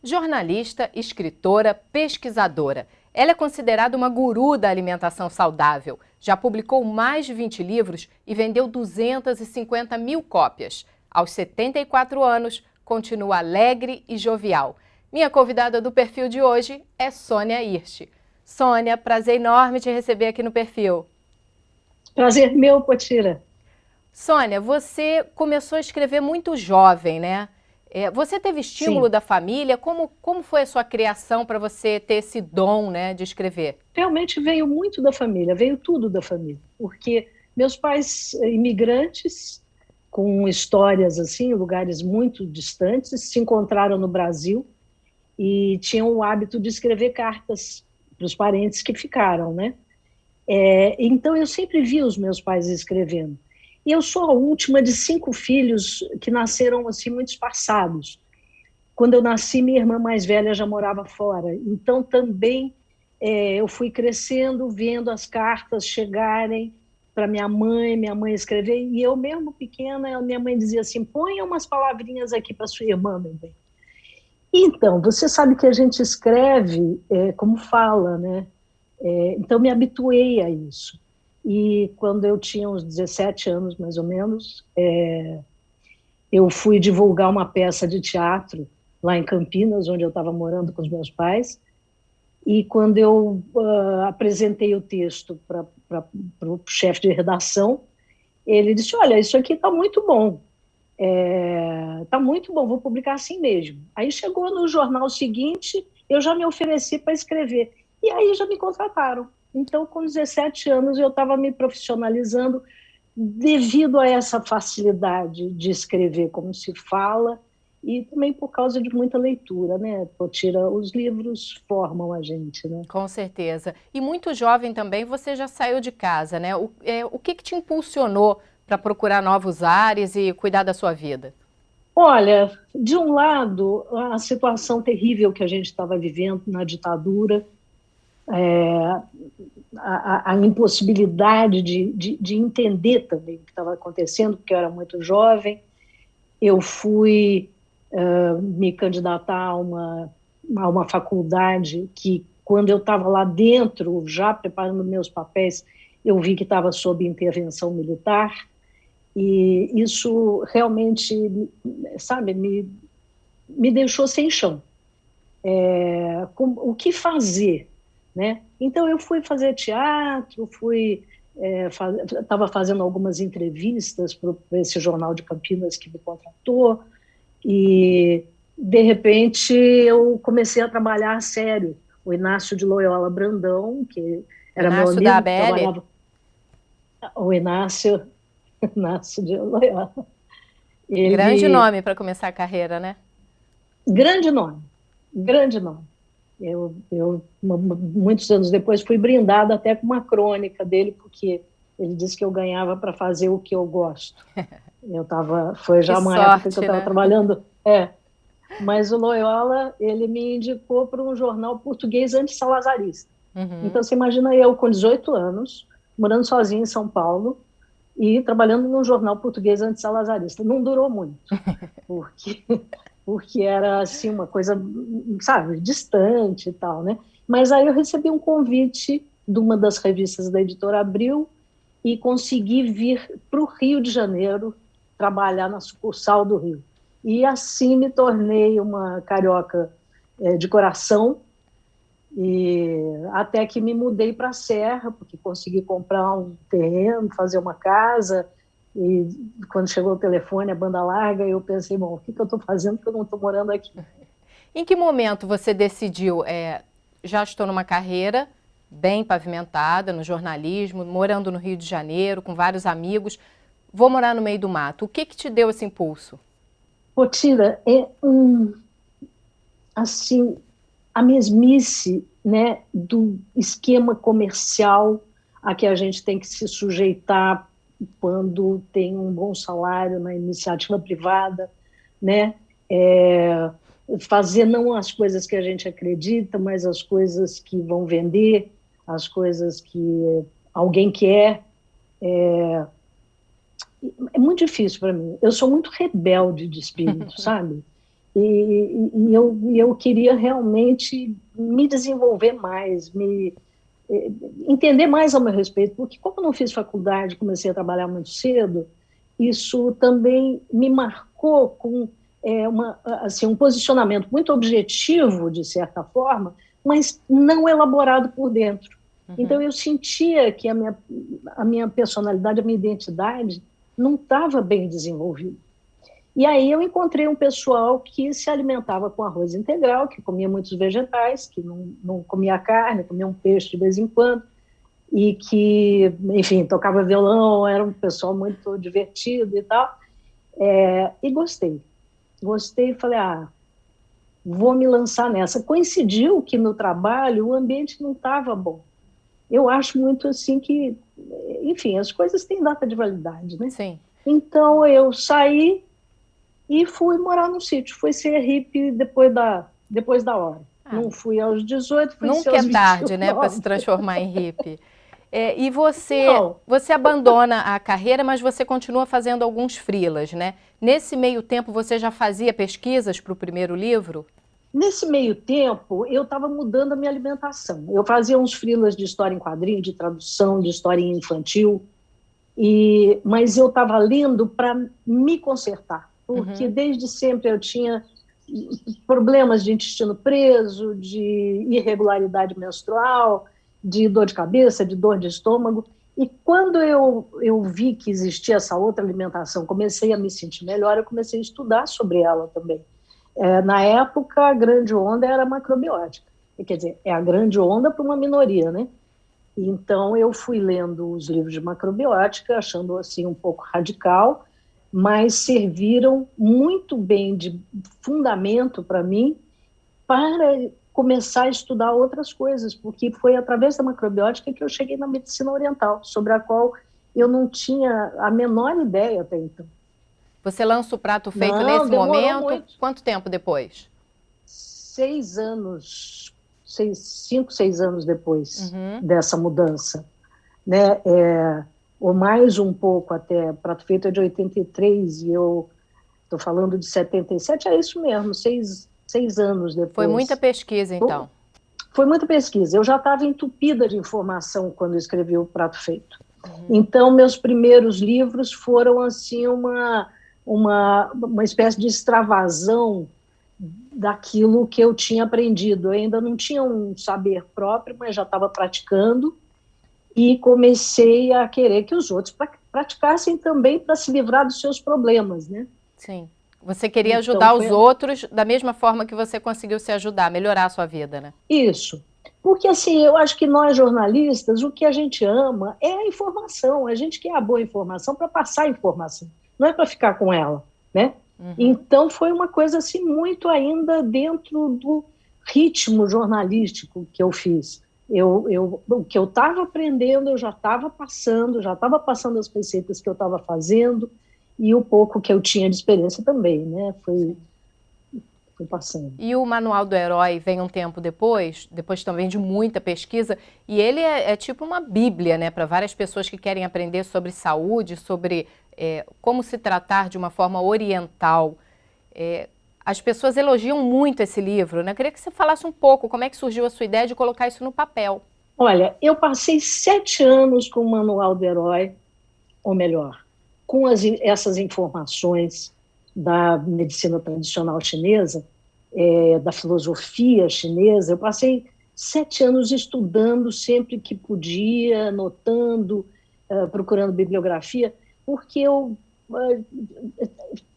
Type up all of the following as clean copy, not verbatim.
Jornalista, escritora, pesquisadora. Ela é considerada uma guru da alimentação saudável. Já publicou mais de 20 livros e vendeu 250 mil cópias. Aos 74 anos, continua alegre e jovial. Minha convidada do Perfil de hoje é Sônia Hirsch. Sônia, prazer enorme te receber aqui no Perfil. Prazer meu, Potira. Sônia, você começou a escrever muito jovem, né? Você teve estímulo Sim, da família? Como foi a sua criação para você ter esse dom, né, de escrever? realmente veio muito da família, veio tudo da família, porque meus pais imigrantes, com histórias assim, em lugares muito distantes, se encontraram no Brasil e tinham o hábito de escrever cartas para os parentes que ficaram, né? Então eu sempre vi os meus pais escrevendo. E eu sou a última de 5 filhos que nasceram assim muito espaçados. Quando eu nasci, minha irmã mais velha já morava fora. Então, também eu fui crescendo, vendo as cartas chegarem para minha mãe escrever. E eu, mesmo pequena, minha mãe dizia assim: ponha umas palavrinhas aqui para sua irmã, meu bem. Então, você sabe que a gente escreve como fala, né? Então, me habituei a isso. E quando eu tinha uns 17 anos, mais ou menos, eu fui divulgar uma peça de teatro lá em Campinas, onde eu estava morando com os meus pais, e quando eu apresentei o texto para o chefe de redação, ele disse: olha, isso aqui está muito bom, está muito bom, vou publicar assim mesmo. Aí chegou no jornal seguinte, eu já me ofereci para escrever, e aí já me contrataram. Então, com 17 anos, eu estava me profissionalizando devido a essa facilidade de escrever como se fala e também por causa de muita leitura, né, Potira? Os livros formam a gente, né? Com certeza. E muito jovem também, você já saiu de casa, né? O que te impulsionou para procurar novos ares e cuidar da sua vida? Olha, de um lado, a situação terrível que a gente estava vivendo na ditadura, a impossibilidade de entender também o que estava acontecendo, porque eu era muito jovem. Eu fui me candidatar a uma faculdade que, quando eu estava lá dentro, já preparando meus papéis, eu vi que estava sob intervenção militar, e isso realmente, sabe, me deixou sem chão. O que fazer, né? Então eu fui fazer teatro, estava fazendo algumas entrevistas para esse jornal de Campinas que me contratou, e, de repente, eu comecei a trabalhar a sério. O Inácio de Loyola Brandão, que O era meu Inácio da amigo, que ABL? trabalhava... O Inácio, Inácio de Loyola. Grande Ele... nome para começar a carreira, né? Grande nome, grande nome. Muitos anos depois, fui brindada até com uma crônica dele, porque ele disse que eu ganhava para fazer o que eu gosto. Foi Que já uma época que eu sorte, estava né? trabalhando... Mas o Loyola, ele me indicou para um jornal português antissalazarista. Uhum. Então, você imagina eu com 18 anos, morando sozinha em São Paulo e trabalhando num jornal português antissalazarista. Não durou muito, porque, porque era assim uma coisa, sabe, distante e tal, né? Mas aí eu recebi um convite de uma das revistas da Editora Abril e consegui vir para o Rio de Janeiro trabalhar na sucursal do Rio. E assim me tornei uma carioca de coração, e até que me mudei para a Serra, porque consegui comprar um terreno, fazer uma casa, e quando chegou o telefone, a banda larga, eu pensei, bom, o que eu estou fazendo que eu não estou morando aqui? Em que momento você decidiu, já estou numa carreira bem pavimentada no jornalismo, morando no Rio de Janeiro, com vários amigos, vou morar no meio do mato. O que te deu esse impulso? Potira, assim, a mesmice, né, do esquema comercial a que a gente tem que se sujeitar quando tem um bom salário na iniciativa privada, né? Fazer não as coisas que a gente acredita, mas as coisas que vão vender, as coisas que alguém quer. É muito difícil para mim. Eu sou muito rebelde de espírito, sabe? eu queria realmente me desenvolver mais, entender mais ao meu respeito, porque como eu não fiz faculdade, comecei a trabalhar muito cedo, isso também me marcou com assim, um posicionamento muito objetivo, de certa forma, mas não elaborado por dentro. Então, eu sentia que a minha personalidade, a minha identidade não estava bem desenvolvida. E aí eu encontrei um pessoal que se alimentava com arroz integral, que comia muitos vegetais, que não comia carne, comia um peixe de vez em quando, e que, enfim, tocava violão, era um pessoal muito divertido e tal. E gostei. Gostei e falei, vou me lançar nessa. Coincidiu que no trabalho o ambiente não estava bom. Eu acho muito assim que, enfim, as coisas têm data de validade, né? Sim. Então eu saí e fui morar no sítio. Fui ser hippie depois da hora. Não fui aos 18, fui ser Nunca aos é 29. tarde, né, para se transformar em hippie. E você abandona a carreira, mas você continua fazendo alguns freelas, né? Nesse meio tempo, você já fazia pesquisas para o primeiro livro? Nesse meio tempo, eu estava mudando a minha alimentação. Eu fazia uns freelas de história em quadrinho, de tradução, de história infantil, mas eu estava lendo para me consertar, porque desde sempre eu tinha problemas de intestino preso, de irregularidade menstrual, de dor de cabeça, de dor de estômago. E quando eu vi que existia essa outra alimentação, comecei a me sentir melhor, eu comecei a estudar sobre ela também. Na época, a grande onda era a macrobiótica. Quer dizer, é a grande onda para uma minoria, né? Então, eu fui lendo os livros de macrobiótica, achando assim um pouco radical, mas serviram muito bem de fundamento para mim para começar a estudar outras coisas, porque foi através da macrobiótica que eu cheguei na medicina oriental, sobre a qual eu não tinha a menor ideia até então. Você lança o prato feito nesse momento? Muito. Quanto tempo depois? 6 anos, 5, 6 anos depois dessa mudança, né? Ou mais um pouco até. Prato Feito é de 83 e eu estou falando de 77, é isso mesmo, 6 anos depois. Foi muita pesquisa, então? Foi muita pesquisa. Eu já estava entupida de informação quando eu escrevi o Prato Feito. Então, meus primeiros livros foram assim uma espécie de extravasão daquilo que eu tinha aprendido. Eu ainda não tinha um saber próprio, mas já estava praticando e comecei a querer que os outros praticassem também para se livrar dos seus problemas, né? Sim. Você queria ajudar os outros da mesma forma que você conseguiu se ajudar, melhorar a sua vida, né? Isso. Porque, assim, eu acho que nós jornalistas, o que a gente ama é a informação. A gente quer a boa informação para passar a informação, não é para ficar com ela, né? Então, foi uma coisa, assim, muito ainda dentro do ritmo jornalístico que eu fiz. O que eu estava aprendendo, eu já estava passando as receitas que eu estava fazendo e o pouco que eu tinha de experiência também, né? Foi passando. E o Manual do Herói vem um tempo depois também de muita pesquisa, e ele é tipo uma bíblia, né, para várias pessoas que querem aprender sobre saúde, sobre como se tratar de uma forma oriental. As pessoas elogiam muito esse livro, né? Eu queria que você falasse um pouco como é que surgiu a sua ideia de colocar isso no papel. Olha, eu passei 7 anos com o Manual do Herói, ou melhor, com essas informações da medicina tradicional chinesa, da filosofia chinesa. Eu passei 7 anos estudando sempre que podia, anotando, procurando bibliografia, porque eu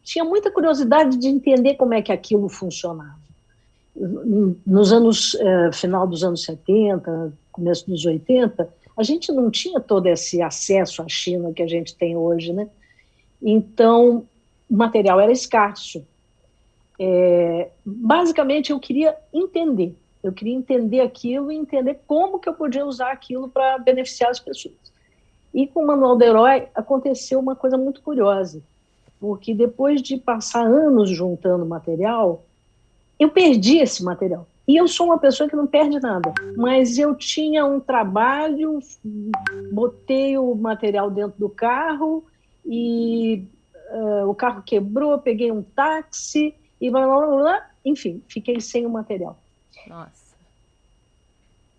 tinha muita curiosidade de entender como é que aquilo funcionava. Nos anos, final dos anos 70, começo dos 80, a gente não tinha todo esse acesso à China que a gente tem hoje, né? Então, o material era escasso. Basicamente, eu queria entender aquilo e entender como que eu podia usar aquilo para beneficiar as pessoas. E com o Manual do Herói aconteceu uma coisa muito curiosa, porque depois de passar anos juntando material, eu perdi esse material. E eu sou uma pessoa que não perde nada, mas eu tinha um trabalho, botei o material dentro do carro e o carro quebrou, peguei um táxi e blá, blá, blá, blá. Enfim, fiquei sem o material. Nossa.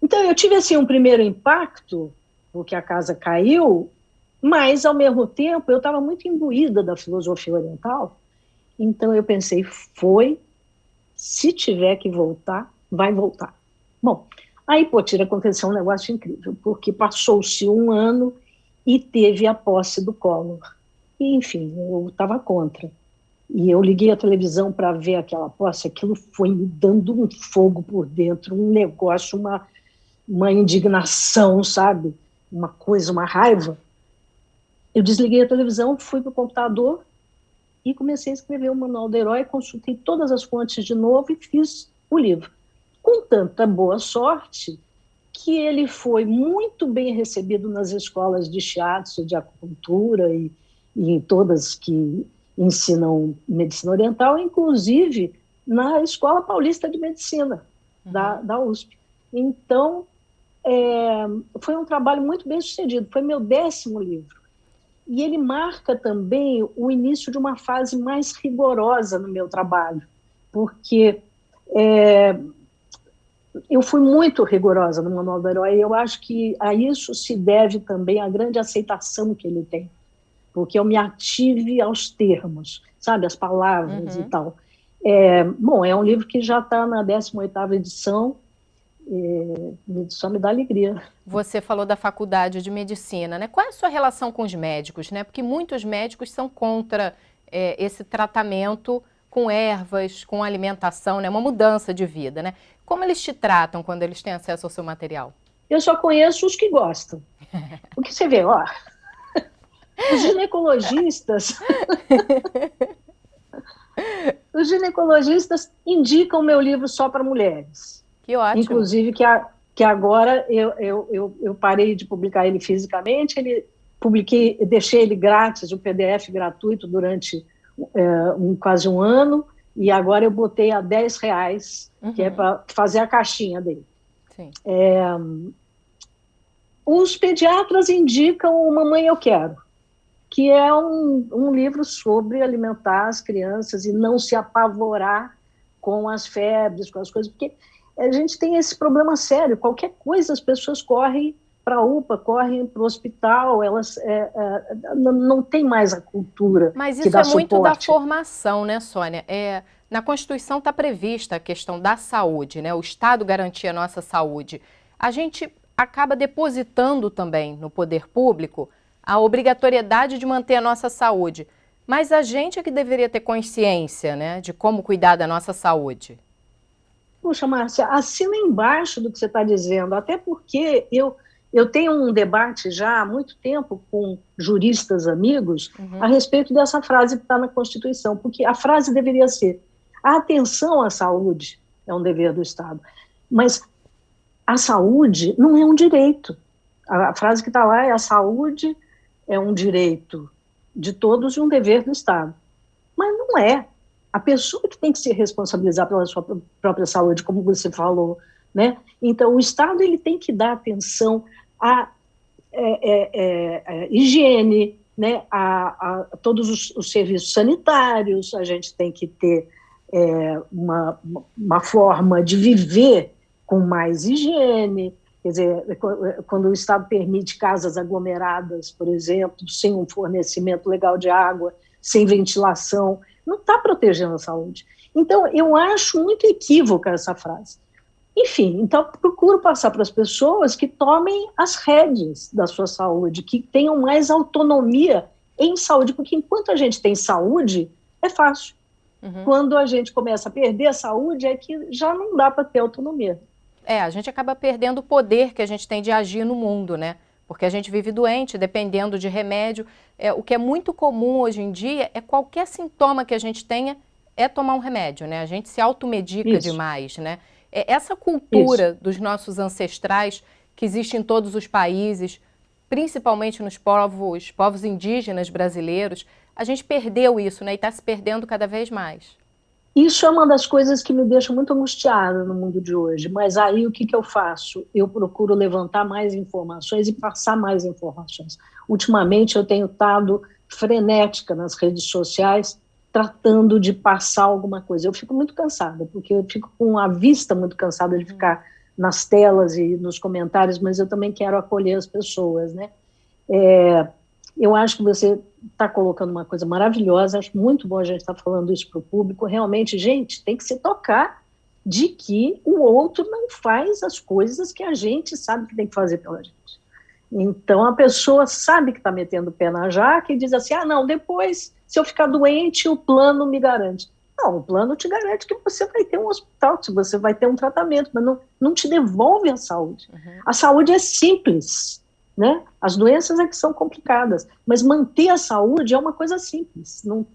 Então, eu tive assim um primeiro impacto, porque a casa caiu, mas, ao mesmo tempo, eu estava muito imbuída da filosofia oriental, então eu pensei, se tiver que voltar, vai voltar. Bom, aí, Potira, aconteceu um negócio incrível, porque passou-se um ano e teve a posse do Collor. E, enfim, eu estava contra. E eu liguei a televisão para ver aquela posse, aquilo foi me dando um fogo por dentro, um negócio, uma indignação, sabe? Uma coisa, uma raiva. Eu desliguei a televisão, fui para o computador e comecei a escrever o Manual do Herói, consultei todas as fontes de novo e fiz o livro. Com tanta boa sorte que ele foi muito bem recebido nas escolas de shiatsu, de acupuntura e em todas que ensinam medicina oriental, inclusive na Escola Paulista de Medicina, da USP. Então, foi um trabalho muito bem sucedido, foi meu 10º livro. E ele marca também o início de uma fase mais rigorosa no meu trabalho, porque eu fui muito rigorosa no Manual do Herói, e eu acho que a isso se deve também a grande aceitação que ele tem, porque eu me ative aos termos, sabe, as palavras e tal. Bom, é um livro que já está na 18ª edição, só me dá alegria. Você falou da faculdade de medicina, né? Qual é a sua relação com os médicos, né? Porque muitos médicos são contra esse tratamento com ervas, com alimentação, né? Uma mudança de vida, né? Como eles te tratam quando eles têm acesso ao seu material? Eu só conheço os que gostam. Porque você vê, ó, os ginecologistas indicam meu livro só para mulheres. Que ótimo. Inclusive que agora eu parei de publicar ele fisicamente, deixei ele grátis, o PDF gratuito durante quase um ano, e agora eu botei a R$10, que é para fazer a caixinha dele. Sim. Os pediatras indicam o Mamãe Eu Quero, que é um livro sobre alimentar as crianças e não se apavorar com as febres, com as coisas, porque a gente tem esse problema sério, qualquer coisa as pessoas correm para a UPA, correm para o hospital, elas não tem mais a cultura. Mas isso é muito da formação, né, Sônia? Na Constituição está prevista a questão da saúde, né? O Estado garantir a nossa saúde. A gente acaba depositando também no poder público a obrigatoriedade de manter a nossa saúde. Mas a gente é que deveria ter consciência, né, de como cuidar da nossa saúde. Puxa, Márcia, assina embaixo do que você está dizendo, até porque eu tenho um debate já há muito tempo com juristas amigos a respeito dessa frase que está na Constituição, porque a frase deveria ser: a atenção à saúde é um dever do Estado, mas a saúde não é um direito. A frase que está lá é: a saúde é um direito de todos e um dever do Estado. Mas não é. A pessoa que tem que se responsabilizar pela sua própria saúde, como você falou, né? Então, o Estado ele tem que dar atenção à higiene, né? a todos os serviços sanitários, a gente tem que ter uma forma de viver com mais higiene. Quer dizer, quando o Estado permite casas aglomeradas, por exemplo, sem um fornecimento legal de água, sem ventilação, não está protegendo a saúde. Então, eu acho muito equívoca essa frase. Enfim, então procuro passar para as pessoas que tomem as rédeas da sua saúde, que tenham mais autonomia em saúde, porque enquanto a gente tem saúde, é fácil. Quando a gente começa a perder a saúde, é que já não dá para ter autonomia. A gente acaba perdendo o poder que a gente tem de agir no mundo, né? Porque a gente vive doente, dependendo de remédio. O que é muito comum hoje em dia é qualquer sintoma que a gente tenha tomar um remédio, né? A gente se automedica demais, né? Essa cultura dos nossos ancestrais, que existe em todos os países, principalmente nos povos indígenas brasileiros, a gente perdeu isso, né? E está se perdendo cada vez mais. Isso é uma das coisas que me deixa muito angustiada no mundo de hoje, mas aí o que eu faço? Eu procuro levantar mais informações e passar mais informações. Ultimamente eu tenho estado frenética nas redes sociais, tratando de passar alguma coisa. Eu fico muito cansada, porque eu fico com a vista muito cansada de ficar nas telas e nos comentários, mas eu também quero acolher as pessoas, né? Eu acho que você está colocando uma coisa maravilhosa, acho muito bom a gente estar falando isso para o público. Realmente, gente, tem que se tocar de que o outro não faz as coisas que a gente sabe que tem que fazer pela gente. Então, a pessoa sabe que está metendo o pé na jaca e diz assim, não, depois, se eu ficar doente, o plano me garante. Não, o plano te garante que você vai ter um hospital, que você vai ter um tratamento, mas não te devolve a saúde. Uhum. A saúde é simples, né? As doenças é que são complicadas, mas manter a saúde é uma coisa simples, não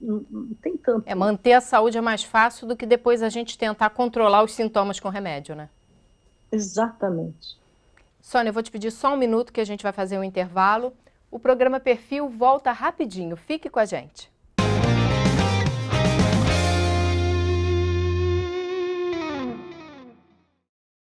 tem tanto. Manter a saúde é mais fácil do que depois a gente tentar controlar os sintomas com remédio, né? Exatamente. Sônia, eu vou te pedir só um minuto que a gente vai fazer um intervalo. O programa Perfil volta rapidinho, fique com a gente.